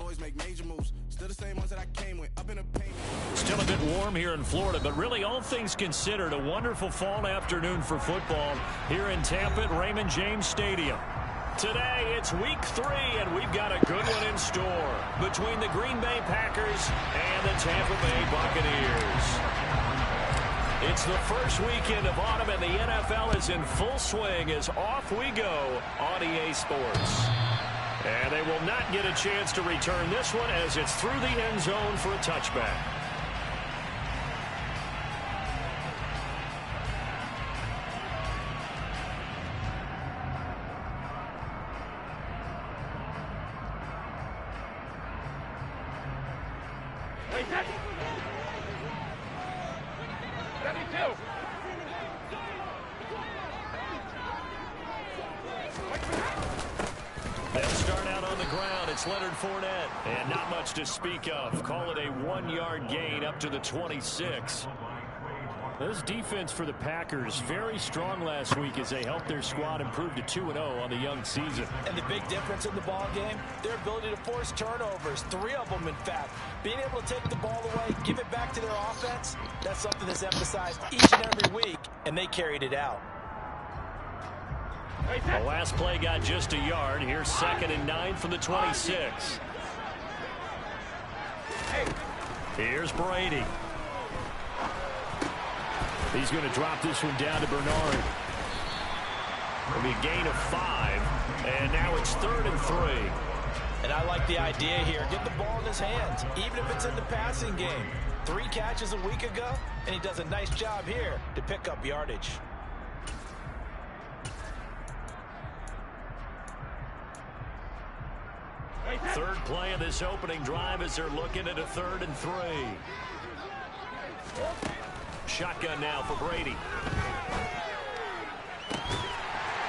always make major moves. Still the same ones that I came with. Up in the paint. Still a bit warm here in Florida, but really all things considered, a wonderful fall afternoon for football here in Tampa at Raymond James Stadium. Today, it's week 3, and we've got a good one in store between the Green Bay Packers and the Tampa Bay Buccaneers. It's the first weekend of autumn, and the NFL is in full swing as off we go on EA Sports. And they will not get a chance to return this one as it's through the end zone for a touchback. And not much to speak of. Call it a 1-yard gain up to the 26. This defense for the Packers, very strong last week as they helped their squad improve to 2-0 on the young season. And the big difference in the ball game, their ability to force turnovers, 3 of them in fact. Being able to take the ball away, give it back to their offense, that's something that's emphasized each and every week, and they carried it out. The last play got just a yard. Here's 2nd and 9 from the 26. Here's Brady. He's going to drop this one down to Bernard. It'll be a gain of 5, and now it's 3rd and 3. And I like the idea here. Get the ball in his hands, even if it's in the passing game. 3 catches a week ago, and he does a nice job here to pick up yardage. Third play of this opening drive as they're looking at a 3rd and 3. Shotgun now for Brady.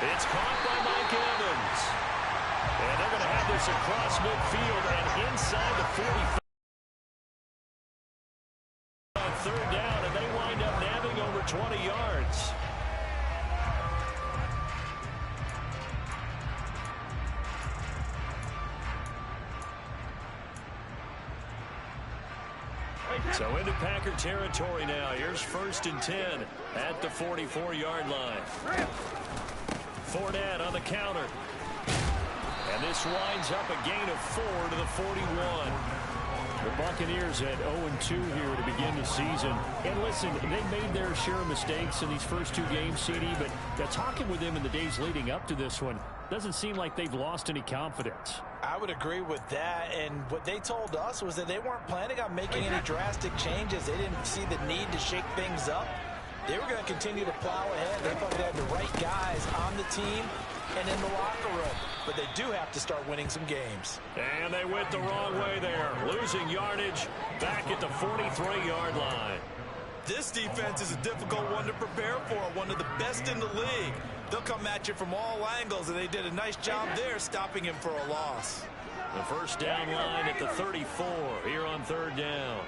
It's caught by Mike Evans. And they're going to have this across midfield and inside the 45. On 3rd down, and they wind up nabbing over 20 yards. So into Packer territory now. Here's 1st and 10 at the 44-yard line. Fournette on the counter. And this winds up a gain of 4 to the 41. The Buccaneers at 0-2 here to begin the season. And listen, they made their share of mistakes in these first 2 games, CD, but talking with them in the days leading up to this one, doesn't seem like they've lost any confidence. I would agree with that, and what they told us was that they weren't planning on making any drastic changes. They didn't see the need to shake things up. They were going to continue to plow ahead. They thought they had the right guys on the team and in the locker room, but they do have to start winning some games. And they went the wrong way there, losing yardage back at the 43-yard line. This defense is a difficult one to prepare for, one of the best in the league. They'll come at you from all angles, and they did a nice job there stopping him for a loss. The first down line at the 34 here on 3rd down.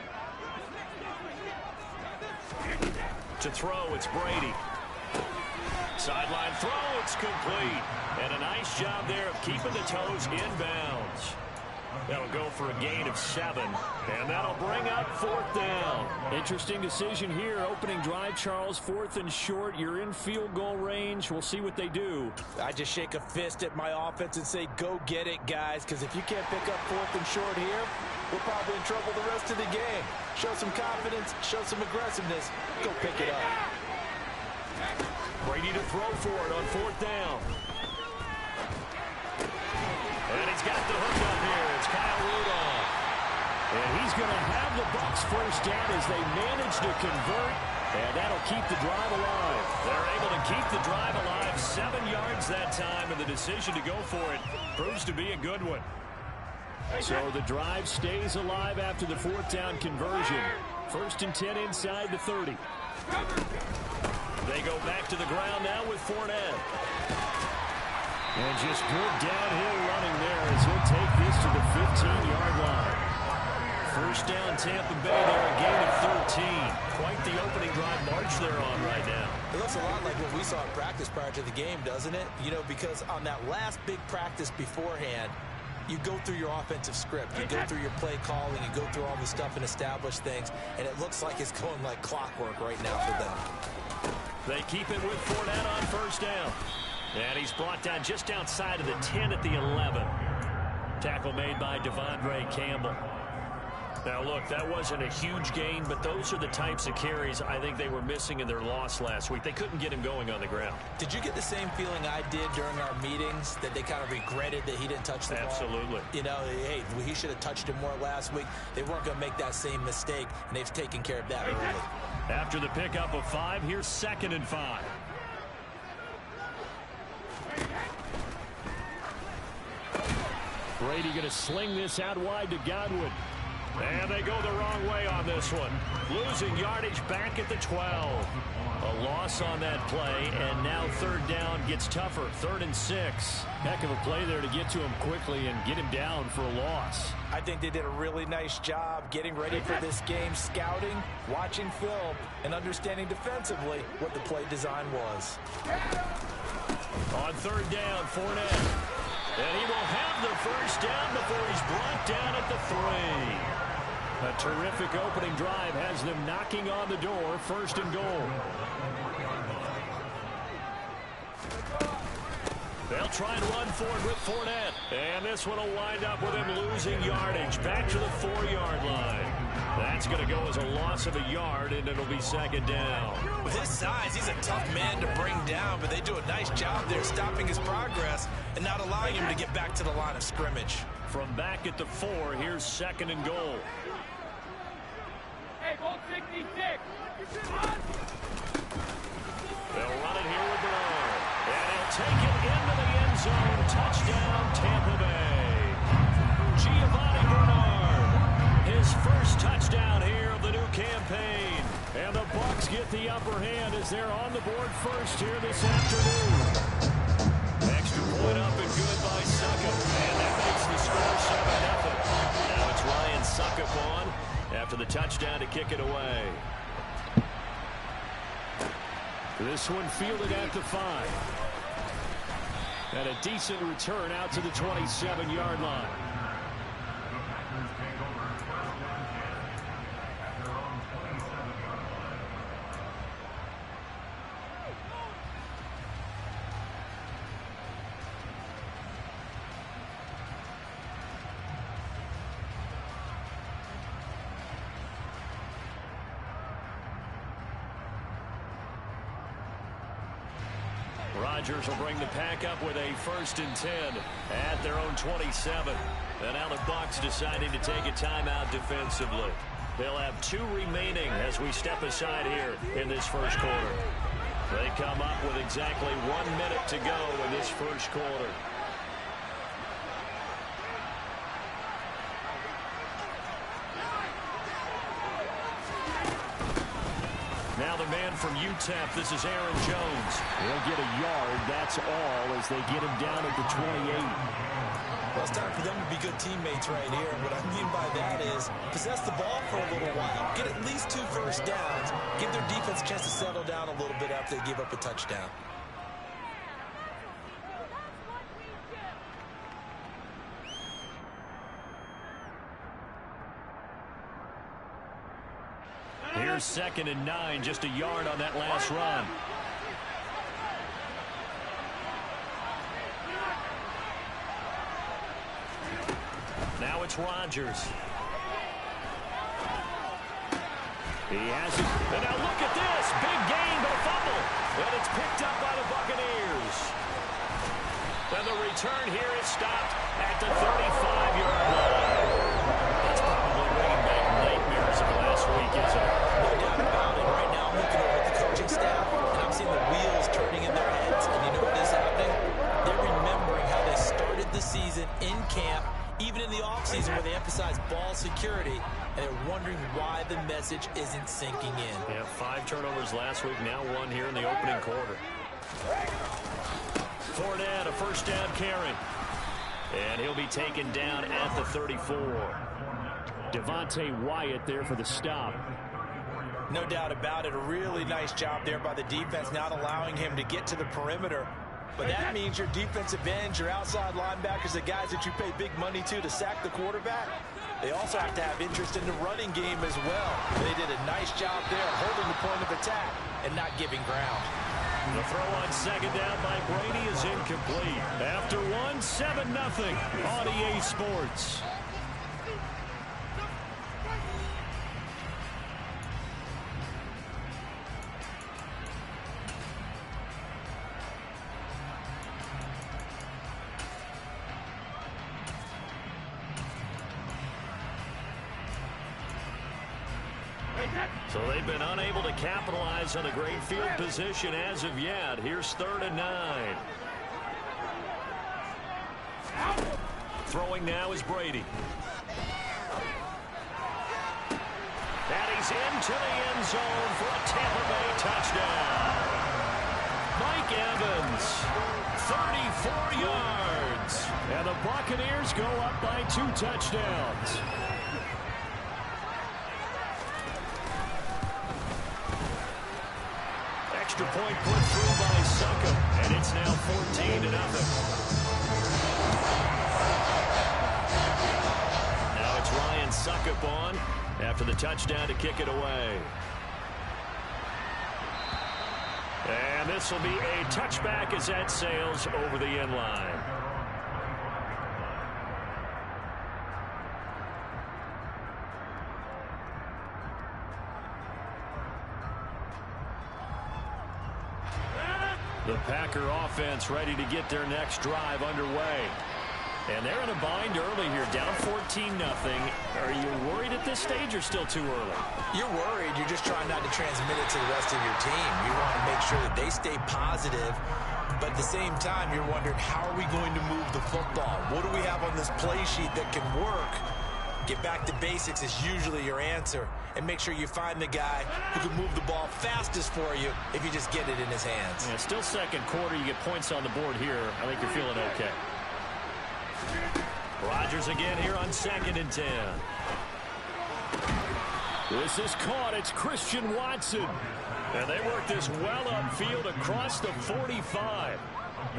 To throw, it's Brady. Sideline throw, it's complete. And a nice job there of keeping the toes inbounds. That'll go for a gain of 7, and that'll bring up 4th down. Interesting decision here. Opening drive, Charles, 4th and short. You're in field goal range. We'll see what they do. I just shake a fist at my offense and say, go get it, guys, because if you can't pick up 4th and short here, we're probably in trouble the rest of the game. Show some confidence, show some aggressiveness, go pick it up. Brady to throw for it on 4th down. And he's got the hook up here. It's Kyle Rudolph. And he's going to have the Bucs first down as they manage to convert. And that'll keep the drive alive. They're able to keep the drive alive. 7 yards that time, and the decision to go for it proves to be a good one. So the drive stays alive after the 4th down conversion. 1st and 10 inside the 30. They go back to the ground now with Fournette. And just good downhill running there as he'll take this to the 15-yard line. First down Tampa Bay there, a gain of 13. Quite the opening drive march they're on right now. It looks a lot like what we saw in practice prior to the game, doesn't it? You know, because on that last big practice beforehand, You go through your offensive script. You go through your play calling. You go through all the stuff and establish things. And it looks like it's going like clockwork right now for them. They keep it with Fournette on first down. And he's brought down just outside of the 10 at the 11. Tackle made by Devondre Campbell. Now, look, that wasn't a huge gain, but those are the types of carries I think they were missing in their loss last week. They couldn't get him going on the ground. Did you get the same feeling I did during our meetings, that they kind of regretted that he didn't touch the ball? Absolutely. You know, hey, he should have touched it more last week. They weren't going to make that same mistake, and they've taken care of that early. After the pickup of 5, here's 2nd and 5. Brady going to sling this out wide to Godwin. And they go the wrong way on this one. Losing yardage back at the 12. A loss on that play, and now 3rd down gets tougher. 3rd and 6. Heck of a play there to get to him quickly and get him down for a loss. I think they did a really nice job getting ready for this game, scouting, watching film, and understanding defensively what the play design was. On 3rd down, Fournette. And he will have the first down before he's brought down at the 3. A terrific opening drive has them knocking on the door. 1st and goal. They'll try and run forward with Fournette. And this one will wind up with him losing yardage. Back to the 4-yard line. That's going to go as a loss of a yard, and it'll be 2nd down. With his size, he's a tough man to bring down, but they do a nice job there stopping his progress and not allowing him to get back to the line of scrimmage. From back at the 4, here's 2nd and goal. Hey, goal 66. They'll run it here with Bernard. And he'll take it into the end zone. Touchdown, Tampa Bay. Giovanni Bernard. His first touchdown here of the new campaign. And the Bucs get the upper hand as they're on the board first here this afternoon. Extra point up and good by Suckup. And that makes the score 7-0. Now it's Ryan Suckup on after the touchdown to kick it away. This one fielded at the 5. And a decent return out to the 27-yard line. Rodgers will bring the pack up with a 1st and 10 at their own 27. And now the Bucs deciding to take a timeout defensively. They'll have 2 remaining as we step aside here in this first quarter. They come up with exactly 1 minute to go in this first quarter. Now the man from UTEP, this is Aaron Jones. He'll get a yard, that's all, as they get him down at the 28. Well, it's time for them to be good teammates right here. And what I mean by that is possess the ball for a little while. Get at least 2 first downs. Give their defense a chance to settle down a little bit after they give up a touchdown. Here's 2nd and 9, just a yard on that last run. Now it's Rodgers. He has it. And now look at this. Big gain, but a fumble. And it's picked up by the Buccaneers. And the return here is stopped at the 35-yard line. That's probably bringing back nightmares of last week, isn't it? No doubt about it. Right now I'm looking over at the coaching staff, and I'm seeing the wheels turning in their heads. And you know what is happening? They're remembering how they started the season in camp, even in the offseason where they emphasized ball security, and they're wondering why the message isn't sinking in. Yeah, 5 turnovers last week, now 1 here in the opening quarter. Fournette, a first down carry. And he'll be taken down at the 34. Devontae Wyatt there for the stop. No doubt about it. A really nice job there by the defense, not allowing him to get to the perimeter. But that means your defensive ends, your outside linebackers, the guys that you pay big money to sack the quarterback, they also have to have interest in the running game as well. They did a nice job there holding the point of attack and not giving ground. The throw on second down by Brady is incomplete. After one, 7-0 on EA Sports. So they've been unable to capitalize on a great field position as of yet. Here's 3rd and 9. Throwing now is Brady. And he's into the end zone for a Tampa Bay touchdown. Mike Evans, 34 yards. And the Buccaneers go up by 2 touchdowns. Extra point put through by Succop, and it's now 14-0. Now it's Ryan Succop on after the touchdown to kick it away. And this will be a touchback as that sails over the end line. The Packer offense ready to get their next drive underway. And they're in a bind early here, down 14-0. Are you worried at this stage or still too early? You're worried. You're just trying not to transmit it to the rest of your team. You want to make sure that they stay positive. But at the same time, you're wondering, how are we going to move the football? What do we have on this play sheet that can work? Get back to basics is usually your answer. And make sure you find the guy who can move the ball fastest for you if you just get it in his hands. Yeah, still second quarter. You get points on the board here. I think you're feeling okay. Rodgers again here on 2nd and 10. This is caught. It's Christian Watson. And they work this well upfield across the 45.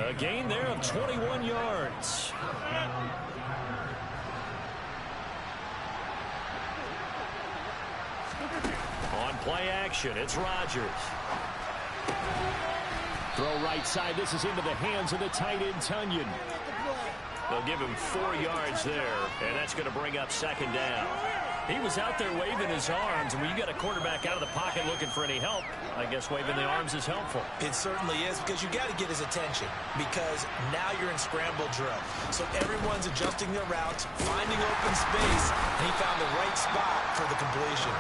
A gain there of 21 yards. On play action, it's Rodgers. Throw right side. This is into the hands of the tight end, Tunyon. They'll give him 4 yards there, and that's going to bring up 2nd down. He was out there waving his arms, and when you got a quarterback out of the pocket looking for any help, I guess waving the arms is helpful. It certainly is, because you got to get his attention, because now you're in scramble drill. So everyone's adjusting their routes, finding open space, and he found the right spot for the completion.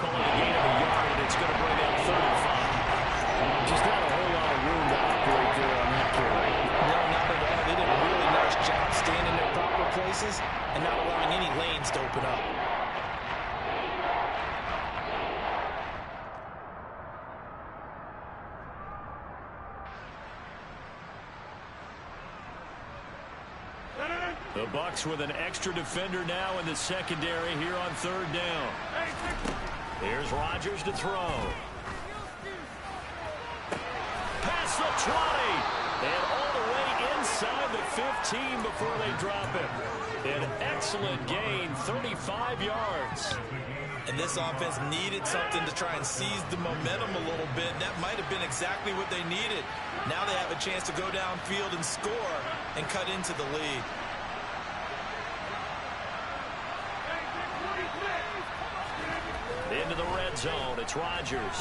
Calling a gain of a yard, and it's going to bring up 35. Just not a whole lot of room to operate there on that carry. No, not at all. They did a really nice job staying in their proper places and not allowing any lanes to open up. The Bucs with an extra defender now in the secondary here on 3rd down. Here's Rodgers to throw. Past the 20. And all the way inside the 15 before they drop him. An excellent gain, 35 yards. And this offense needed something to try and seize the momentum a little bit. That might have been exactly what they needed. Now they have a chance to go downfield and score and cut into the lead. Into the red zone, it's Rodgers.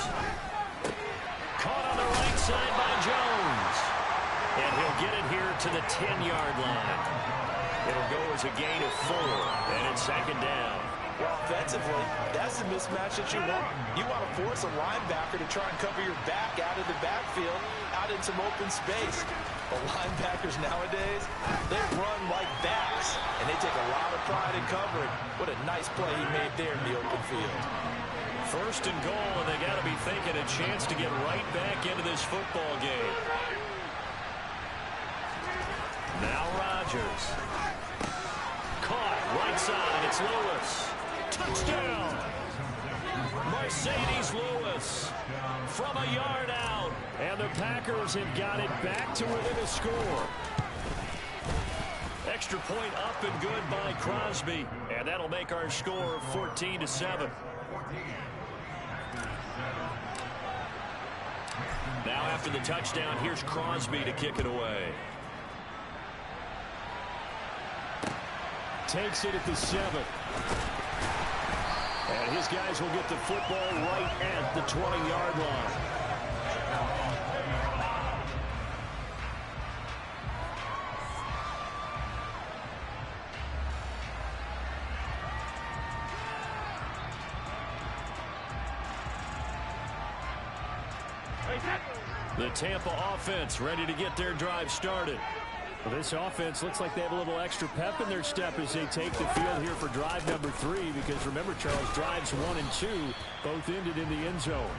Caught on the right side by Jones. And he'll get it here to the 10-yard line. It'll go as a gain of 4, and it's 2nd down. Well, offensively, that's the mismatch that you want. You want to force a linebacker to try and cover your back out of the backfield, out in some open space. But linebackers nowadays, they run like bats, and they take a lot of pride in covering. What a nice play he made there in the open field. 1st and goal, and they got to be thinking a chance to get right back into this football game. Now Rodgers. Caught right side. It's Lewis. Touchdown. Mercedes Lewis. from a yard out. And the Packers have got it back to within a score. Extra point up and good by Crosby. And that'll make our score 14-7. Now after the touchdown, here's Crosby to kick it away. Takes it at the 7. And his guys will get the football right at the 20-yard line. The Tampa offense ready to get their drive started. Well, this offense looks like they have a little extra pep in their step as they take the field here for drive number 3, because remember, Charles, drives 1 and 2 both ended in the end zone.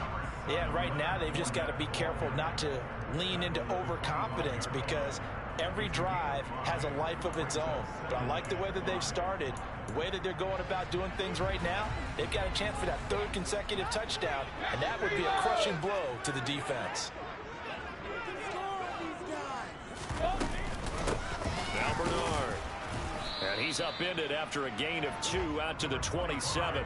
Yeah, right now they've just got to be careful not to lean into overconfidence, because every drive has a life of its own. But I like the way that they've started, the way that they're going about doing things right now. They've got a chance for that 3rd consecutive touchdown, and that would be a crushing blow to the defense. Now Bernard. And he's upended after a gain of 2 out to the 27.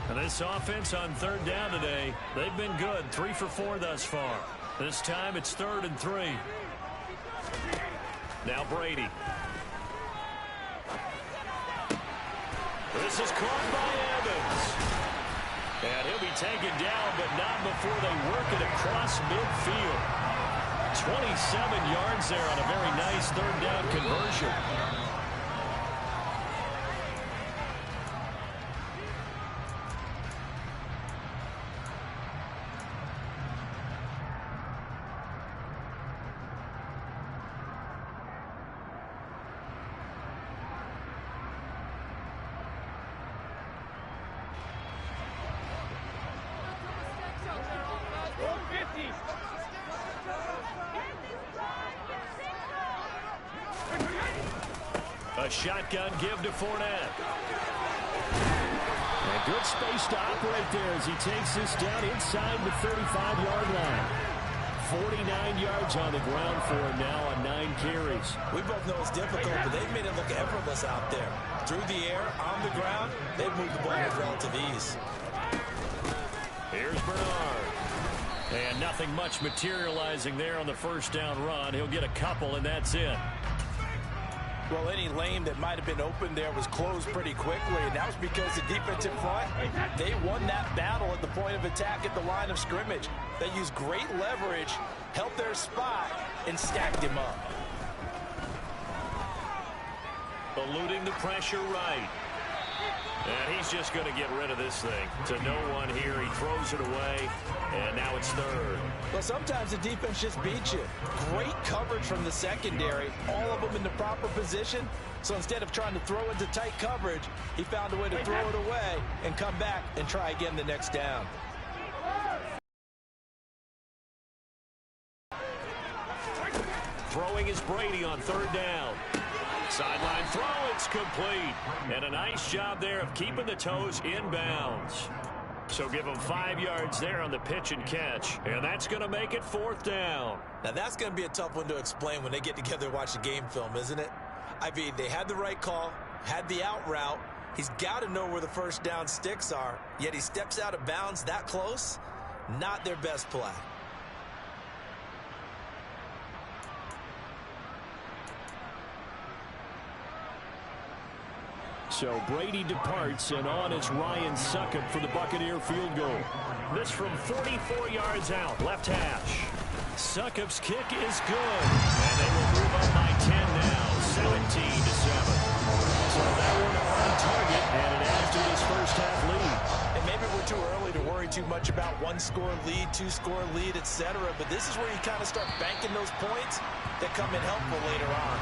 And this offense on 3rd down today, they've been good. 3 for 4 thus far. This time it's 3rd and 3. Now Brady. This is caught by Evans. And he'll be taken down, but not before they work it across midfield. 27 yards there on a very nice 3rd down conversion. A shotgun give to Fournette. And good space to operate there as he takes this down inside the 35-yard line. 49 yards on the ground for him now on 9 carries. We both know it's difficult, but they've made it look effortless out there. Through the air, on the ground, they've moved the ball with relative ease. Here's Bernard. And nothing much materializing there on the 1st down run. He'll get a couple, and that's it. Well, any lane that might have been open there was closed pretty quickly, and that was because the defensive front, they won that battle at the point of attack at the line of scrimmage. They used great leverage, held their spot, and stacked him up. Eluding the pressure right. And he's just going to get rid of this thing. To no one here. He throws it away, and now it's 3rd. Well, sometimes the defense just beats you. Great coverage from the secondary, all of them in the proper position. So instead of trying to throw into tight coverage, he found a way to throw it away and come back and try again the next down. Throwing is Brady on 3rd down. Sideline throw, it's complete. And a nice job there of keeping the toes inbounds. So give them 5 yards there on the pitch and catch. And that's going to make it 4th down. Now that's going to be a tough one to explain when they get together and watch the game film, isn't it? I mean, they had the right call, had the out route. He's got to know where the 1st down sticks are, yet he steps out of bounds that close. Not their best play. So Brady departs, and on is Ryan Succop for the Buccaneer field goal. This from 44 yards out, left hash. Succop's kick is good, and they will move up by 10 now, 17-7. So that one on target, and it adds to this first half lead. And maybe we're too early to worry too much about 1-score lead, 2-score lead, etc. But this is where you kind of start banking those points that come in helpful later on.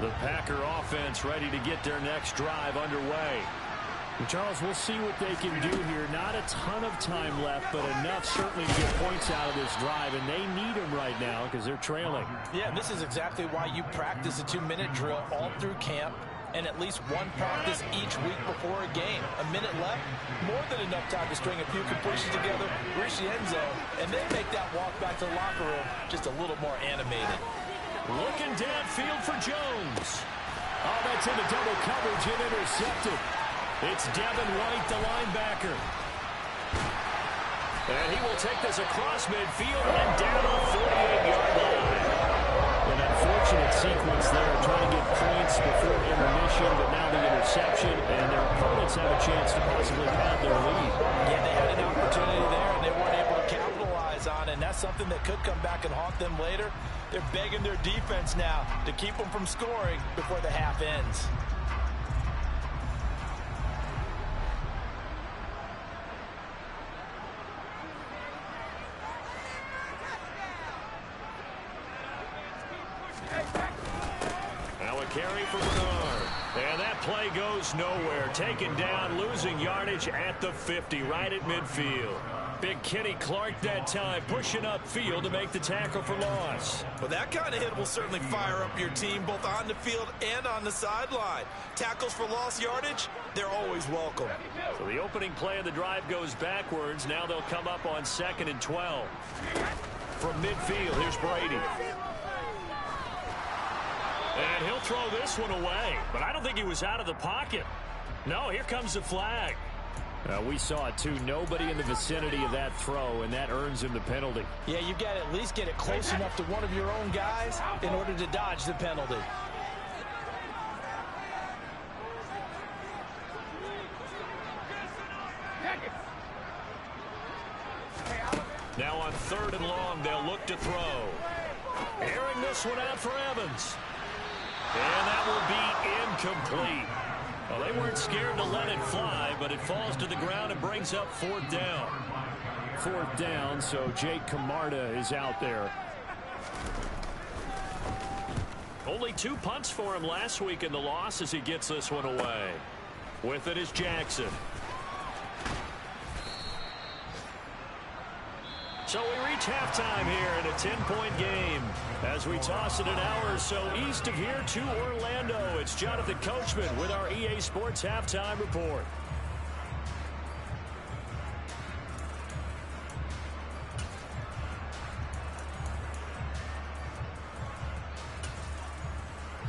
The Packer offense ready to get their next drive underway. And Charles, we'll see what they can do here. Not a ton of time left, but enough certainly to get points out of this drive, and they need them right now because they're trailing. Yeah, and this is exactly why you practice a 2-minute drill all through camp and at least one practice each week before a game. A minute left, more than enough time to string a few completions together, reach the end zone, and then make that walk back to the locker room just a little more animated. Looking downfield for Jones. Oh, that's into double coverage and intercepted. It's Devin White, the linebacker. And he will take this across midfield and down the 48-yard line. An unfortunate sequence there, trying to get points before intermission, but now the interception, and their opponents have a chance to possibly have their lead. Yeah, they had an opportunity there, and they weren't able to capitalize on it, and that's something that could come back and haunt them later. They're begging their defense now to keep them from scoring before the half ends. Now a carry for Bernard. And that play goes nowhere. Taken down, losing yardage at the 50, right at midfield. Big Kenny Clark that time, pushing upfield to make the tackle for loss. Well, that kind of hit will certainly fire up your team, both on the field and on the sideline. Tackles for lost yardage, they're always welcome. So the opening play of the drive goes backwards. Now they'll come up on 2nd and 12. From midfield, here's Brady. And he'll throw this one away, but I don't think he was out of the pocket. No, here comes the flag. We saw it, too. Nobody in the vicinity of that throw, and that earns him the penalty. Yeah, you've got to at least get it close enough to one of your own guys in order to dodge the penalty. Now on 3rd and long, they'll look to throw. Airing this one out for Evans. And that will be incomplete. Well, they weren't scared to let it fly, but it falls to the ground and brings up 4th down. 4th down, so Jake Camarda is out there. Only 2 punts for him last week in the loss as he gets this one away. With it is Jackson. So we reach halftime here in a 10-point game. As we toss it an hour or so east of here to Orlando, it's Jonathan Coachman with our EA Sports Halftime Report.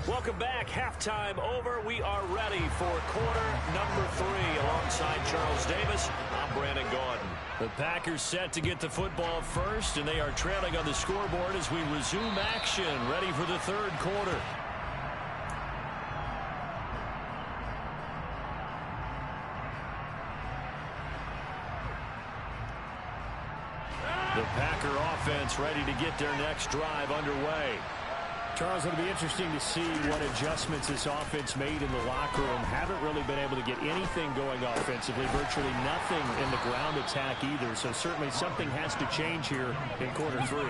Welcome back. Halftime over. We are ready for quarter number 3 alongside Charles Davis. I'm Brandon Gaudin. The Packers set to get the football first, and they are trailing on the scoreboard as we resume action, ready for the 3rd quarter. The Packer offense ready to get their next drive underway. Charles, it'll be interesting to see what adjustments this offense made in the locker room. Haven't really been able to get anything going offensively, virtually nothing in the ground attack either. So certainly something has to change here in quarter 3.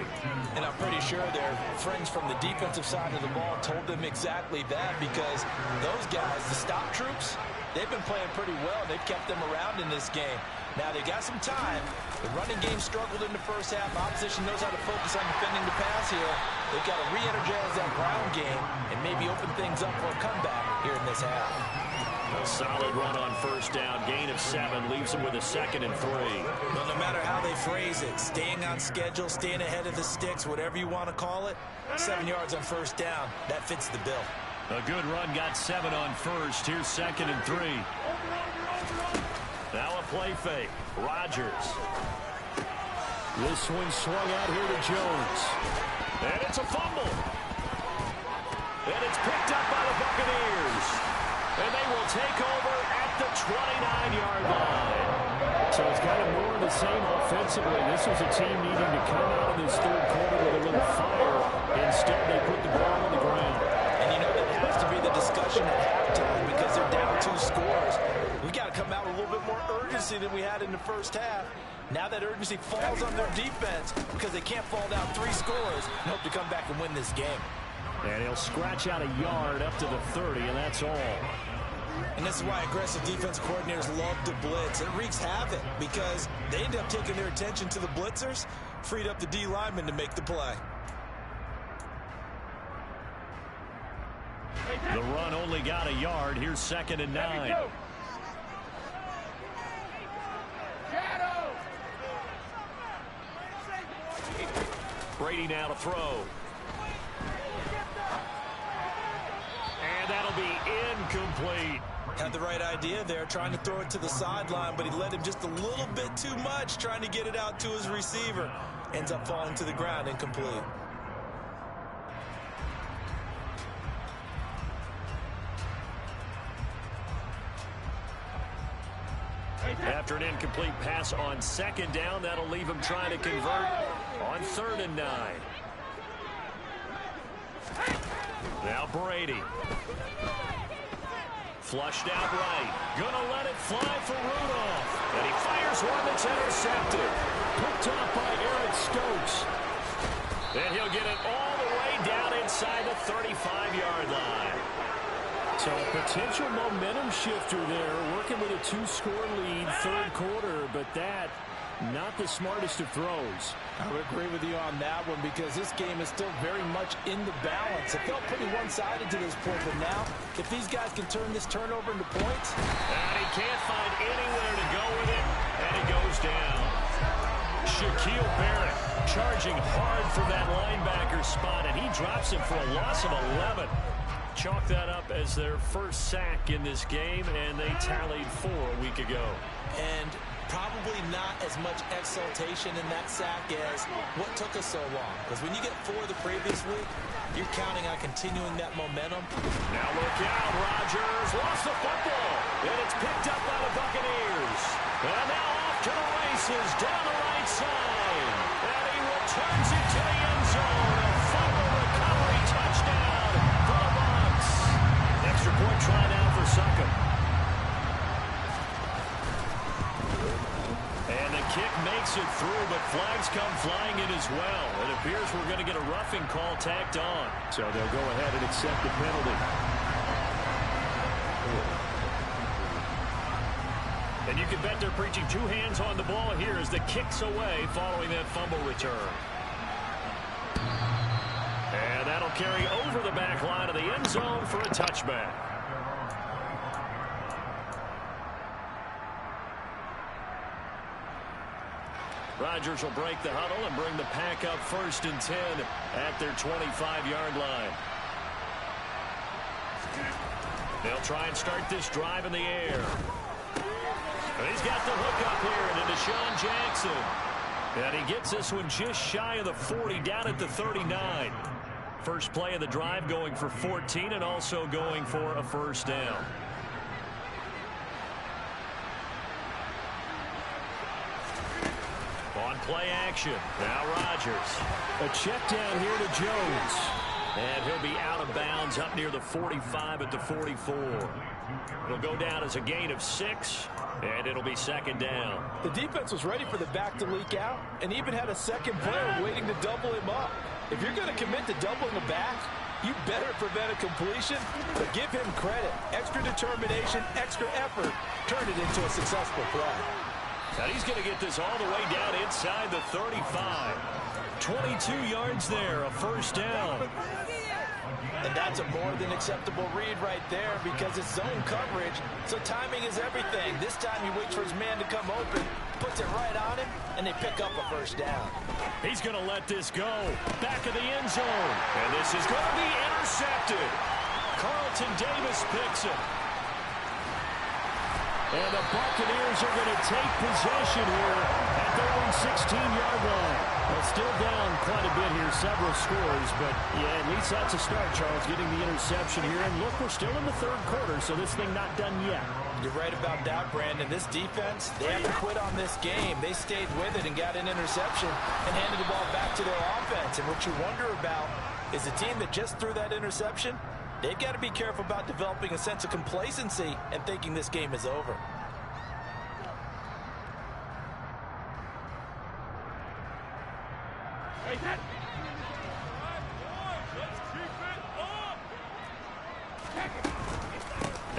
And I'm pretty sure their friends from the defensive side of the ball told them exactly that, because those guys, the stop troops, they've been playing pretty well. They've kept them around in this game. Now they got some time. The running game struggled in the first half. Opposition knows how to focus on defending the pass here. They've got to re-energize that ground game and maybe open things up for a comeback here in this half. A solid run on 1st down. Gain of 7 leaves them with a 2nd and 3. Well, no matter how they phrase it, staying on schedule, staying ahead of the sticks, whatever you want to call it, 7 yards on 1st down, that fits the bill. A good run, got 7 on 1st. Here's 2nd and 3. Now a play fake. Rodgers. This one swung out here to Jones. And it's a fumble. And it's picked up by the Buccaneers. And they will take over at the 29-yard line. So it's kind of more of the same offensively. This was a team needing to come out of this 3rd quarter with a little fire. Instead, they put the ball on the ground. And you know that has to be the discussion at halftime because they're down 2 scores. We got to come out with a little bit more urgency than we had in the first half. Now that urgency falls on their defense because they can't fall down 3 scores and hope to come back and win this game. And he'll scratch out a yard up to the 30, and that's all. And this is why aggressive defense coordinators love to blitz. It wreaks havoc because they end up taking their attention to the blitzers, freed up the D lineman to make the play. The run only got a yard. Here's 2nd and 9. Brady now to throw. And that'll be incomplete. Had the right idea there, trying to throw it to the sideline, but he led him just a little bit too much, trying to get it out to his receiver. Ends up falling to the ground, incomplete. After an incomplete pass on 2nd down, that'll leave him trying to convert on 3rd and 9. Now Brady. Flushed out right. Gonna let it fly for Rudolph. And he fires one that's intercepted. Picked off by Eric Stokes. And he'll get it all the way down inside the 35-yard line. So a potential momentum shifter there, working with a 2-score lead, 3rd quarter, but that, not the smartest of throws. I would agree with you on that one because this game is still very much in the balance. It felt pretty one-sided to this point, but now, if these guys can turn this turnover into points. And he can't find anywhere to go with it, and it goes down. Shaquille Barrett charging hard for that linebacker spot, and he drops him for a loss of 11. Chalk that up as their first sack in this game, and they tallied 4 a week ago. And probably not as much exultation in that sack as what took us so long. Because when you get 4 the previous week, you're counting on continuing that momentum. Now look out, Rodgers lost the football, and it's picked up by the Buccaneers. And now off to the races, down the right side. And he returns it to the end zone. A fumble recovery touchdown for the Bucs. Extra point try now for Succop. And the kick makes it through, but flags come flying in as well. It appears we're going to get a roughing call tacked on. So they'll go ahead and accept the penalty. And you can bet they're preaching 2 hands on the ball here as the kick's away following that fumble return. And that'll carry over the back line of the end zone for a touchback. Rodgers will break the huddle and bring the pack up 1st and 10 at their 25-yard line. They'll try and start this drive in the air. And he's got the hook up here to Deshaun Jackson. And he gets this one just shy of the 40, down at the 39. First play of the drive going for 14 and also going for a 1st down. On play action. Now Rodgers. A check down here to Jones. And he'll be out of bounds up near the 45 at the 44. It'll go down as a gain of 6, and it'll be 2nd down. The defense was ready for the back to leak out and even had a second player waiting to double him up. If you're going to commit to doubling the back, you better prevent a completion, but give him credit. Extra determination, extra effort, turn it into a successful play. And he's going to get this all the way down inside the 35. 22 yards there, a 1st down. And that's a more than acceptable read right there because it's zone coverage, so timing is everything. This time he waits for his man to come open, puts it right on him, and they pick up a 1st down. He's going to let this go. Back of the end zone. And this is going to be intercepted. Carlton Davis picks it. And the Buccaneers are going to take possession here at their own 16-yard line. Well, still down quite a bit here, several scores, but yeah, at least that's a start, Charles, getting the interception here. And look, we're still in the 3rd quarter, so this thing not done yet. You're right about that, Brandon. This defense, they haven't quit on this game. They stayed with it and got an interception and handed the ball back to their offense. And what you wonder about is a team that just threw that interception, they've got to be careful about developing a sense of complacency and thinking this game is over. Let's keep it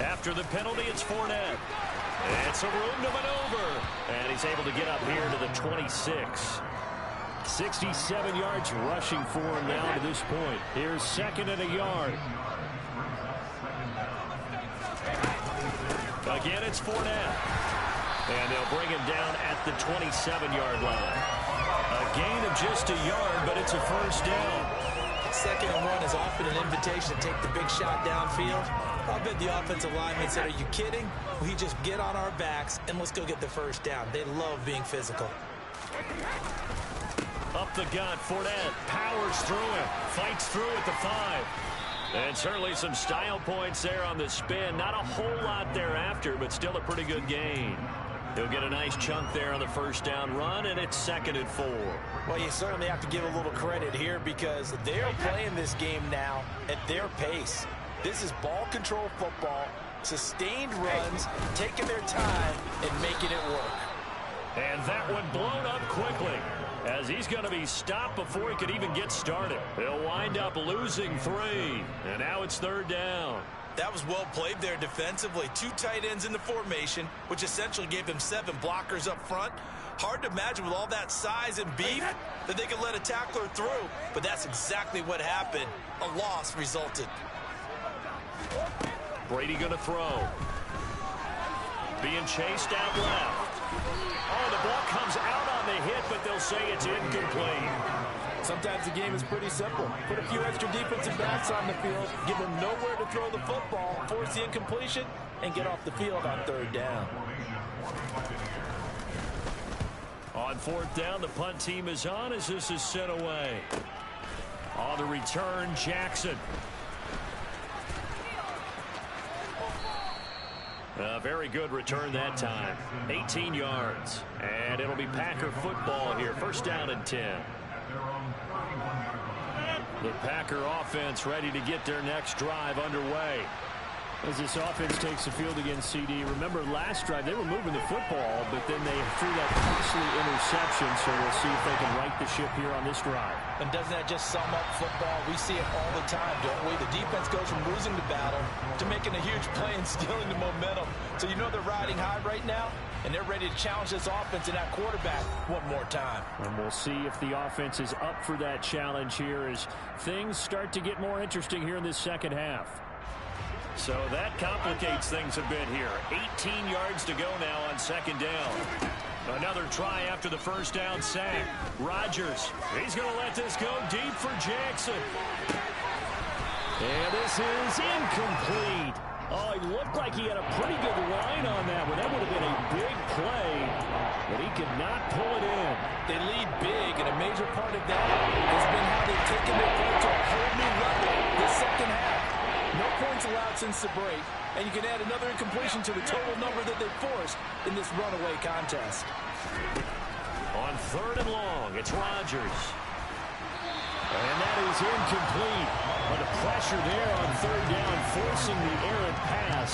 After the penalty, it's Fournette. It's a room to maneuver. And he's able to get up here to the 26. 67 yards rushing for him now to this point. Here's 2nd and a yard. Again, it's Fournette. And they'll bring him down at the 27-yard line. A gain of just a yard, but it's a first down. 2nd and 1 is often an invitation to take the big shot downfield. I bet the offensive lineman said, are you kidding? We just get on our backs and let's go get the first down. They love being physical. Up the gut, Fournette powers through it, fights through at the 5. And certainly some style points there on the spin. Not a whole lot thereafter, but still a pretty good gain. He'll get a nice chunk there on the first down run, and it's 2nd and 4. Well, you certainly have to give a little credit here because they're playing this game now at their pace. This is ball control football, sustained runs, taking their time and making it work. And that one blown up quickly as he's going to be stopped before he could even get started. He'll wind up losing 3, and now it's 3rd down. That was well played there defensively. 2 tight ends in the formation, which essentially gave them 7 blockers up front. Hard to imagine with all that size and beef that they could let a tackler through, but that's exactly what happened. A loss resulted. Brady going to throw. Being chased out left. Oh, the ball comes out on the hit, but they'll say it's incomplete. Sometimes the game is pretty simple. Put a few extra defensive backs on the field, give them nowhere to throw the football, force the incompletion, and get off the field on 3rd down. On 4th down, the punt team is on as this is sent away. On the return, Jackson. A very good return that time. 18 yards. And it'll be Packer football here. 1st down and 10. The Packer offense ready to get their next drive underway. As this offense takes the field against CD, remember last drive they were moving the football, but then they threw that costly interception, so we'll see if they can right the ship here on this drive. And doesn't that just sum up football? We see it all the time, don't we? The defense goes from losing the battle to making a huge play and stealing the momentum. So you know they're riding high right now, and they're ready to challenge this offense and that quarterback one more time. And we'll see if the offense is up for that challenge here as things start to get more interesting here in this second half. So that complicates things a bit here. 18 yards to go now on 2nd down. Another try after the first down sack. Rodgers, he's going to let this go deep for Jackson. And this is incomplete. Oh, he looked like he had a pretty good line on that one. That would have been a big play, but he could not pull it in. They lead big, and a major part of that has been how they've taken their play to a whole new level this second half. No points allowed since the break, and you can add another incompletion to the total number that they forced in this runaway contest. On 3rd and long, it's Rodgers. And that is incomplete. But the pressure there on 3rd down, forcing the errant pass.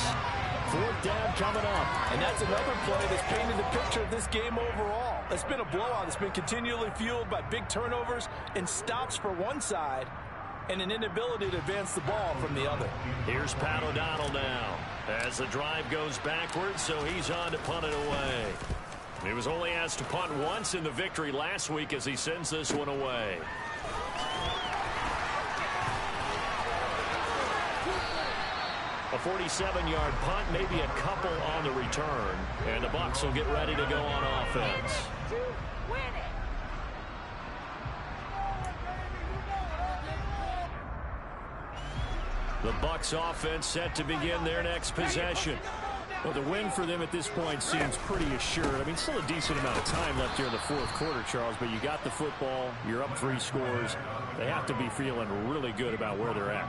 4th down coming up. And that's another play that's painted the picture of this game overall. It's been a blowout. It's been continually fueled by big turnovers and stops for one side, and an inability to advance the ball from the other. Here's Pat O'Donnell now as the drive goes backwards, so he's on to punt it away. He was only asked to punt once in the victory last week as he sends this one away. A 47-yard punt, maybe a couple on the return, and the Bucs will get ready to go on offense. The Bucs offense set to begin their next possession. Well, the win for them at this point seems pretty assured. I mean, still a decent amount of time left here in the 4th quarter, Charles, but you got the football, you're up 3 scores. They have to be feeling really good about where they're at.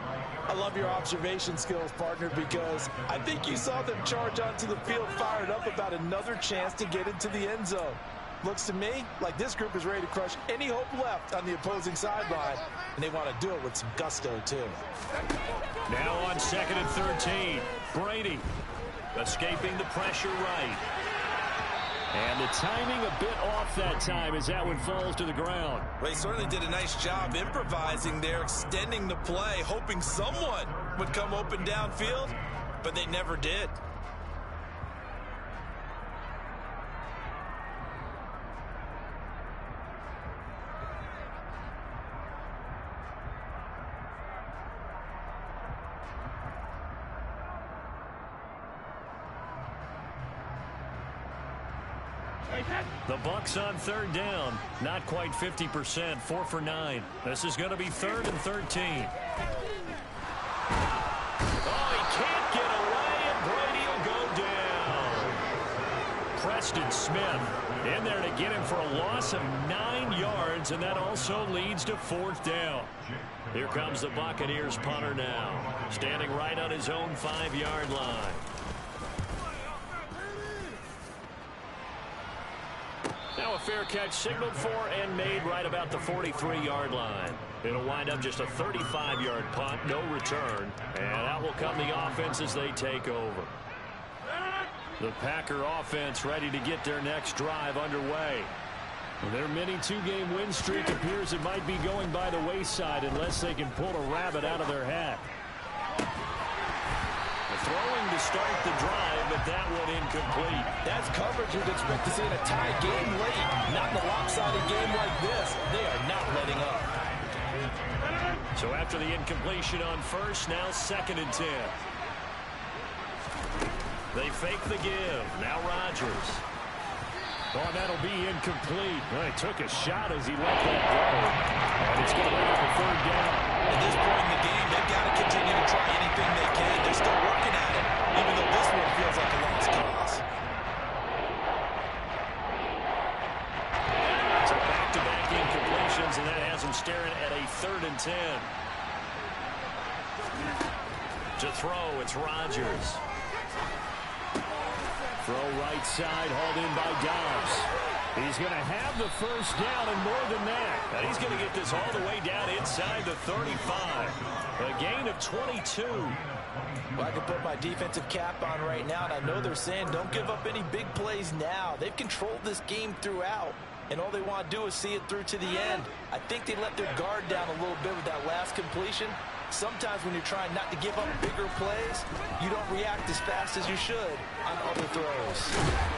I love your observation skills, partner, because I think you saw them charge onto the field fired up about another chance to get into the end zone. Looks to me like this group is ready to crush any hope left on the opposing sideline, and they want to do it with some gusto, too. Now on 2nd and 13, Brady escaping the pressure right. And the timing a bit off that time as that one falls to the ground. Well, he certainly did a nice job improvising there, extending the play, hoping someone would come open downfield. but they never did. The Bucs on third down. Not quite 50%, 4 for 9. This is going to be 3rd and 13. Oh, he can't get away, and Brady will go down. Preston Smith in there to get him for a loss of 9 yards, and that also leads to 4th down. Here comes the Buccaneers punter now, standing right on his own 5-yard line. Now a fair catch signaled for and made right about the 43-yard line. It'll wind up just a 35-yard punt, no return. And out will come the offense as they take over. The Packer offense ready to get their next drive underway. Their mini 2-game win streak appears it might be going by the wayside unless they can pull a rabbit out of their hat. Throwing to start the drive, but that one incomplete. That's coverage you'd expect to see in a tie game late. Not in a lopsided game like this. They are not letting up. So after the incompletion on first, now 2nd and 10. They fake the give. Now Rodgers. Oh, that'll be incomplete. Well, he took a shot as he let that go. And it's going to bring up a 3rd down. At this point in the game, they've got to continue to try anything they can. They're still working at it, even though this one feels like a lost cause. So back-to-back incompletions, and that has them staring at a 3rd and 10. To throw, it's Rodgers. Throw right side, hauled in by Dobbs. He's going to have the 1st down and more than that. And he's going to get this all the way down inside the 35. A gain of 22. Well, I can put my defensive cap on right now, and I know they're saying don't give up any big plays now. They've controlled this game throughout, and all they want to do is see it through to the end. I think they let their guard down a little bit with that last completion. Sometimes when you're trying not to give up bigger plays, you don't react as fast as you should on other throws.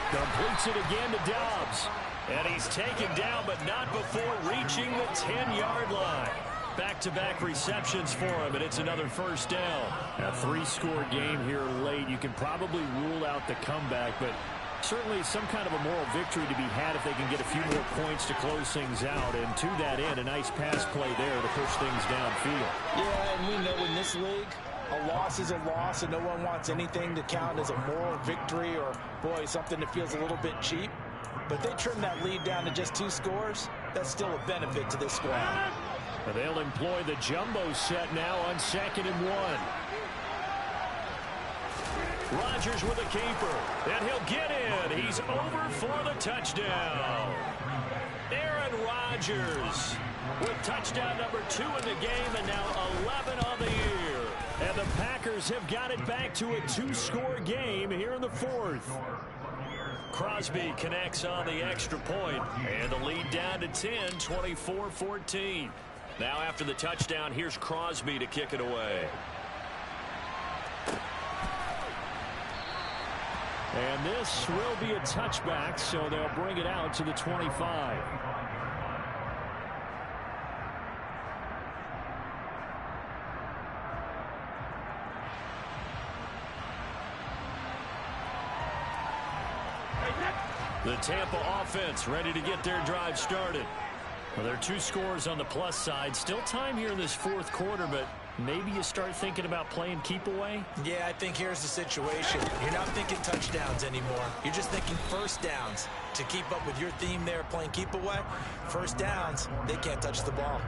Completes it again to Dobbs. And he's taken down, but not before reaching the 10-yard line. Back-to-back receptions for him, and it's another 1st down. A 3-score game here late. You can probably rule out the comeback, but certainly some kind of a moral victory to be had if they can get a few more points to close things out. And to that end, a nice pass play there to push things downfield. Yeah, and we know in this league, a loss is a loss, and no one wants anything to count as a moral victory or, boy, something that feels a little bit cheap. But they trim that lead down to just 2 scores. That's still a benefit to this squad. But they'll employ the jumbo set now on 2nd and 1. Rodgers with a keeper, and he'll get in. He's over for the touchdown. Aaron Rodgers with touchdown number 2 in the game, and now 11 on the year. And the Packers have got it back to a 2-score game here in the 4th. Crosby connects on the extra point, and the lead down to 10, 24-14. Now after the touchdown, here's Crosby to kick it away. And this will be a touchback, so they'll bring it out to the 25. The Tampa offense ready to get their drive started. Well, there are 2 scores on the plus side. Still time here in this 4th quarter, but maybe you start thinking about playing keep away? Yeah, I think here's the situation. You're not thinking touchdowns anymore. You're just thinking 1st downs. To keep up with your theme there, playing keep away, 1st downs, they can't touch the ball.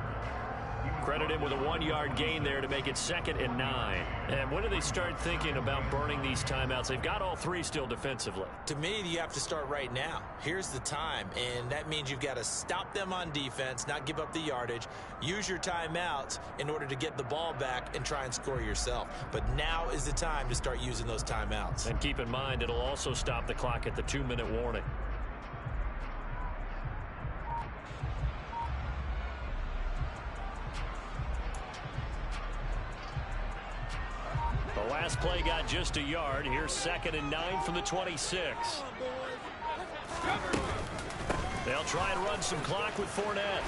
Credit him with a 1-yard gain there to make it 2nd and 9. And when do they start thinking about burning these timeouts? They've got all 3 still defensively. To me, you have to start right now. Here's the time, and that means you've got to stop them on defense, not give up the yardage, use your timeouts in order to get the ball back and try and score yourself. But now is the time to start using those timeouts. And keep in mind, it'll also stop the clock at the 2-minute warning. The last last play got just a yard. Here's 2nd and 9 from the 26. They'll try and run some clock with Fournette.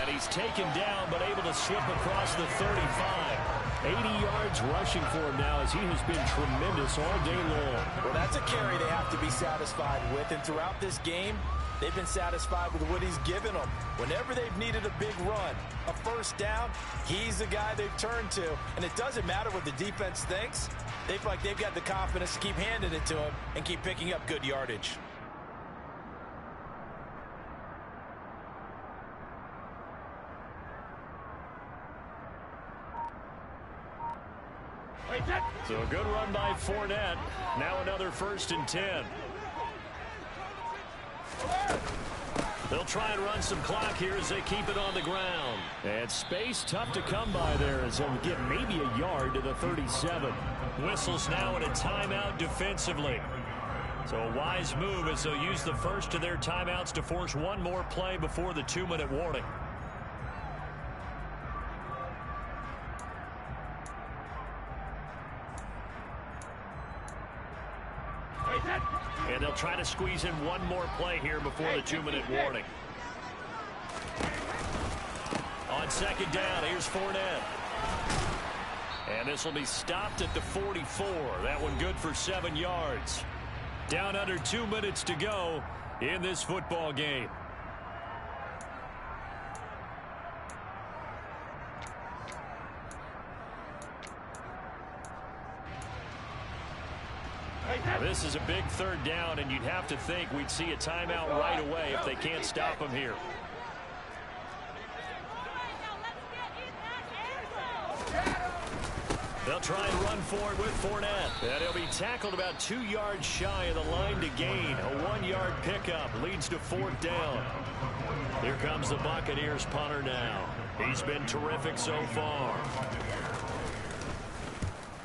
And he's taken down, but able to slip across the 35. 80 yards rushing for him now as he has been tremendous all day long. Well, that's a carry they have to be satisfied with. And throughout this game, they've been satisfied with what he's given them. Whenever they've needed a big run, a first down, he's the guy they've turned to. And it doesn't matter what the defense thinks. They feel like they've got the confidence to keep handing it to him and keep picking up good yardage. So a good run by Fournette. Now another 1st and 10. They'll try and run some clock here as they keep it on the ground. And space tough to come by there as they'll get maybe a yard to the 37. Whistles now in a timeout defensively. So a wise move as they'll use the first of their timeouts to force one more play before the 2-minute warning. And they'll try to squeeze in one more play here before the 2-minute warning. On 2nd down, here's Fournette. And this will be stopped at the 44. That one good for 7 yards. Down under 2 minutes to go in this football game. This is a big 3rd down, and you'd have to think we'd see a timeout right away if they can't stop him here. They'll try and run for it with Fournette. And he'll be tackled about 2 yards shy of the line to gain. A 1-yard pickup leads to 4th down. Here comes the Buccaneers punter now. He's been terrific so far.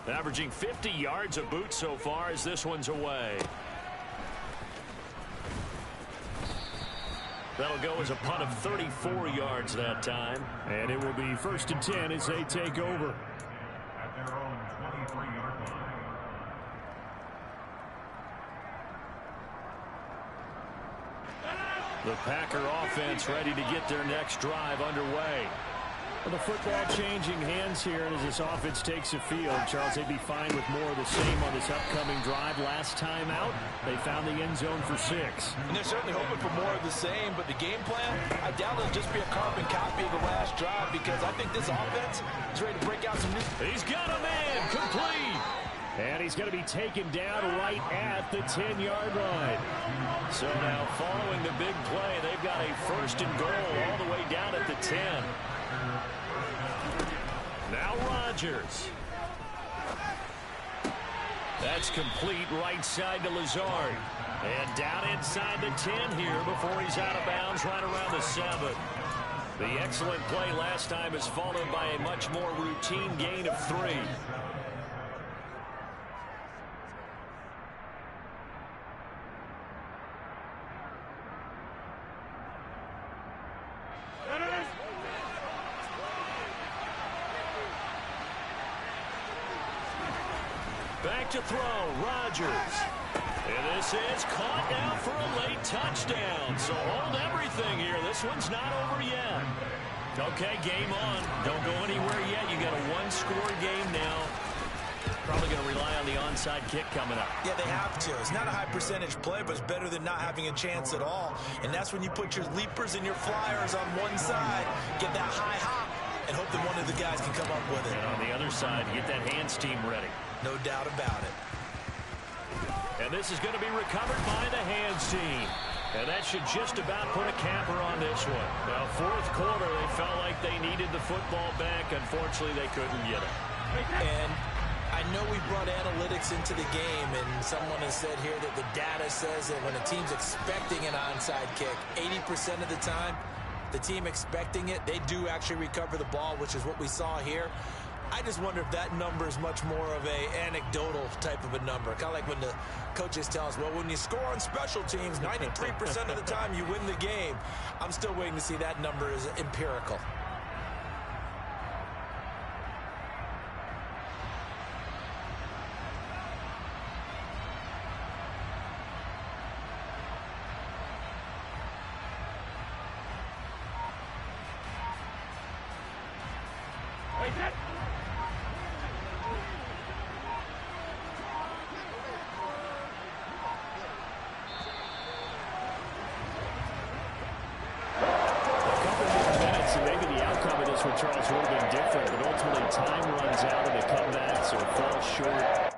Averaging 50 yards a boot so far as this one's away. That'll go as a punt of 34 yards that time. And it will be 1st and 10 as they take over. At their own 23-yard line. The Packer offense ready to get their next drive underway. Well, the football changing hands here, and as this offense takes the field, Charles, they'd be fine with more of the same on this upcoming drive. Last time out, they found the end zone for 6. And they're certainly hoping for more of the same, but the game plan, I doubt it'll just be a carbon copy of the last drive, because I think this offense is ready to break out some new... He's got a man, complete! And he's going to be taken down right at the 10-yard line. So now, following the big play, they've got a 1st and goal all the way down at the 10. Now Rodgers. That's complete right side to Lazard. And down inside the 10 here before he's out of bounds right around the 7. The excellent play last time is followed by a much more routine gain of 3. Back to throw, Rodgers. And this is caught now for a late touchdown. So hold everything here. This one's not over yet. Okay, game on. Don't go anywhere yet. You got a 1-score game now. Probably going to rely on the onside kick coming up. Yeah, they have to. It's not a high percentage play, but it's better than not having a chance at all. And that's when you put your leapers and your flyers on one side, get that high hop, and hope that one of the guys can come up with it. And on the other side, get that hands team ready. No doubt about it. And this is going to be recovered by the hands team. And that should just about put a capper on this one. Now, 4th quarter, they felt like they needed the football back. Unfortunately, they couldn't get it. And I know we brought analytics into the game, and someone has said here that the data says that when a team's expecting an onside kick, 80% of the time, the team expecting it, they do actually recover the ball, which is what we saw here. I just wonder if that number is much more of a anecdotal type of a number. Kind of like when the coaches tell us, well, when you score on special teams, 93% of the time you win the game. I'm still waiting to see that number is empirical. Maybe the outcome of this with Charles would have been different, but ultimately time runs out and the comebacks or fall short.